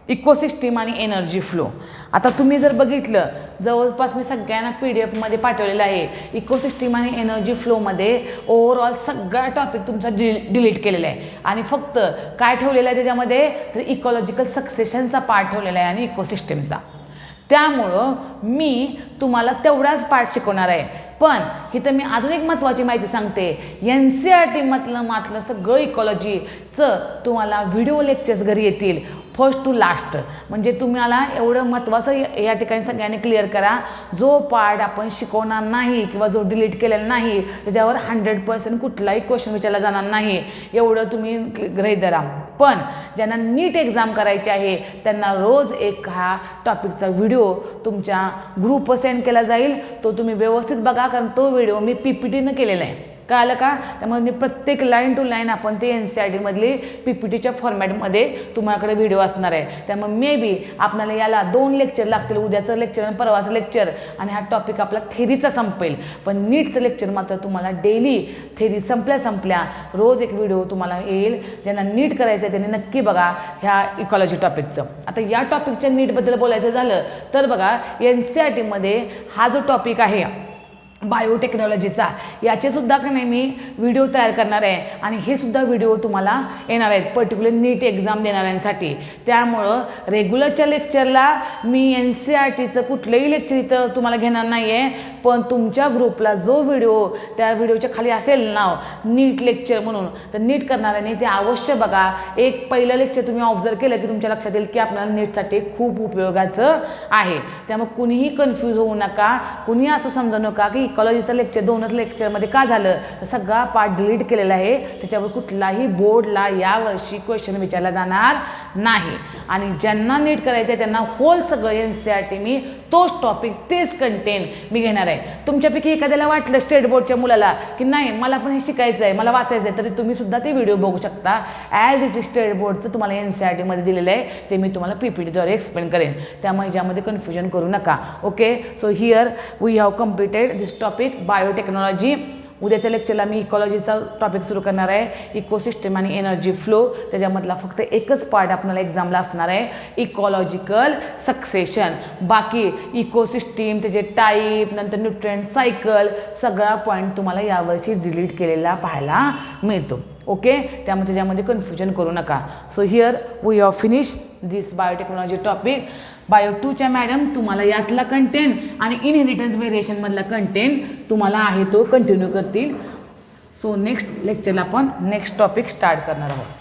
इकोसिस्टीम आणि एनर्जी फ्लो. आता तुम्ही जर बघितलं जवळपास मी सगळ्यांना PDF पाठवलेलं आहे. इकोसिस्टीम आणि एनर्जी फ्लोमध्ये ओव्हरऑल सगळा टॉपिक तुमचा डिलीट केलेला आहे आणि फक्त काय ठेवलेलं आहे त्याच्यामध्ये, तर इकॉलॉजिकल सक्सेशनचा पार्ट ठेवलेला आहे आणि इकोसिस्टीमचा. त्यामुळं मी तुम्हाला तेवढाच पार्ट शिकवणार आहे. पण इथं मी अजून एक महत्त्वाची माहिती सांगते. NCERT मातलं सगळं इकॉलॉजीचं तुम्हाला व्हिडिओ लेक्चर्स घरी येतील फर्स्ट टू लास्ट. म्हणजे तुम्हाला एवढं महत्त्वाचं या ठिकाणी सगळ्यांनी क्लिअर करा, जो पार्ट आपण शिकवणार नाही किंवा जो डिलीट केलेला नाही त्याच्यावर 100% कुठलाही क्वेश्चन विचारला जाणार नाही, एवढं तुम्ही गृहीत धरा. पण ज्यांना नीट एक्झाम करायची आहे त्यांना रोज एक हा टॉपिकचा व्हिडिओ तुमच्या ग्रुपवर सेंड केला जाईल. तो तुम्ही व्यवस्थित बघा, कारण तो व्हिडिओ मी PPTनं केलेला आहे. कळलं का? त्यामुळे मी प्रत्येक लाईन टू लाईन आपण ते NCERTमधली PPTच्या फॉर्मॅटमध्ये तुम्हाकडे व्हिडिओ असणार आहे. त्यामुळे मे बी आपल्याला याला 2 लेक्चर लागतील, उद्याचं लेक्चर आणि परवाचं लेक्चर, आणि हा टॉपिक आपला थेरीचा संपेल. पण नीटचं लेक्चर मात्र तुम्हाला डेली थेरी संपल्या रोज एक व्हिडिओ तुम्हाला येईल. ज्यांना नीट करायचं आहे त्यांनी नक्की बघा ह्या इकॉलॉजी टॉपिकचं. आता या टॉपिकच्या नीटबद्दल बोलायचं झालं तर बघा NCERTमध्ये हा जो टॉपिक आहे बायोटेक्नॉलॉजीचा याचेसुद्धा का नाही मी व्हिडिओ तयार करणार आहे आणि हे सुद्धा व्हिडिओ तुम्हाला येणार आहेत पर्टिक्युलर नीट एक्झाम देणाऱ्यांसाठी. त्यामुळं रेग्युलरच्या लेक्चरला मी NCERTचं कुठलंही लेक्चर इथं तुम्हाला घेणार नाही आहे, पण तुमच्या ग्रुपला जो व्हिडिओ त्या व्हिडिओच्या खाली असेल नाव नीट लेक्चर म्हणून, तर नीट करणाऱ्यांनी ते अवश्य बघा. एक पहिलं लेक्चर तुम्ही ऑब्झर्व केलं की तुमच्या लक्षात येईल की आपल्याला नीटसाठी खूप उपयोगाचं आहे. त्यामुळे कुणीही कन्फ्यूज होऊ नका, कुणीही असं समजू नका की इकॉलॉजीचं लेक्चर 2च लेक्चरमध्ये का झालं, तर सगळा पार्ट डिलीट केलेला आहे. त्याच्यावर कुठलाही बोर्डला यावर्षी क्वेश्चन विचारला जाणार नाही. आणि ज्यांना नीट करायचं आहे त्यांना होल सगळं NCERT मी तोच टॉपिक तेच कंटेंट मी घेणार आहे. तुमच्यापैकी एखाद्याला वाटलं स्टेट बोर्डच्या मुलाला की नाही मला पण हे शिकायचं आहे, मला वाचायचं आहे, तरी तुम्ही सुद्धा ते व्हिडिओ बघू शकता. ॲज इट इज स्टेट बोर्डचं तुम्हाला NCERTमध्ये दिलेलं आहे, ते मी तुम्हाला PPTद्वारे एक्सप्लेन करेन. त्यामुळे ह्याच्यामध्ये कन्फ्युजन करू नका. Okay, so here we have completed this topic biotechnology. उद्याच्या लेक्चरला मी इकॉलॉजीचा टॉपिक सुरू करणार आहे, इकोसिस्टम आणि एनर्जी फ्लो. त्याच्यामधला फक्त एकच पार्ट आपल्याला एक्झामला असणार आहे, इकॉलॉजिकल सक्सेशन. बाकी इकोसिस्टीम, त्याचे टाईप, नंतर न्यूट्रिएंट सायकल, सगळा पॉईंट तुम्हाला यावर्षी डिलीट केलेला पाहायला मिळतो. ओके, त्यामुळे त्याच्यामध्ये कन्फ्युजन करू नका. So here we have finish this biotechnology topic. Bio 2च्या मॅडम तुम्हाला यातला कंटेंट आणि इनहेरिटन्स व्हेरिएशनमधला कंटेंट तुम्हाला आहे तो कंटिन्यू करतील. सो नेक्स्ट लेक्चरला आपण नेक्स्ट टॉपिक स्टार्ट करणार आहोत.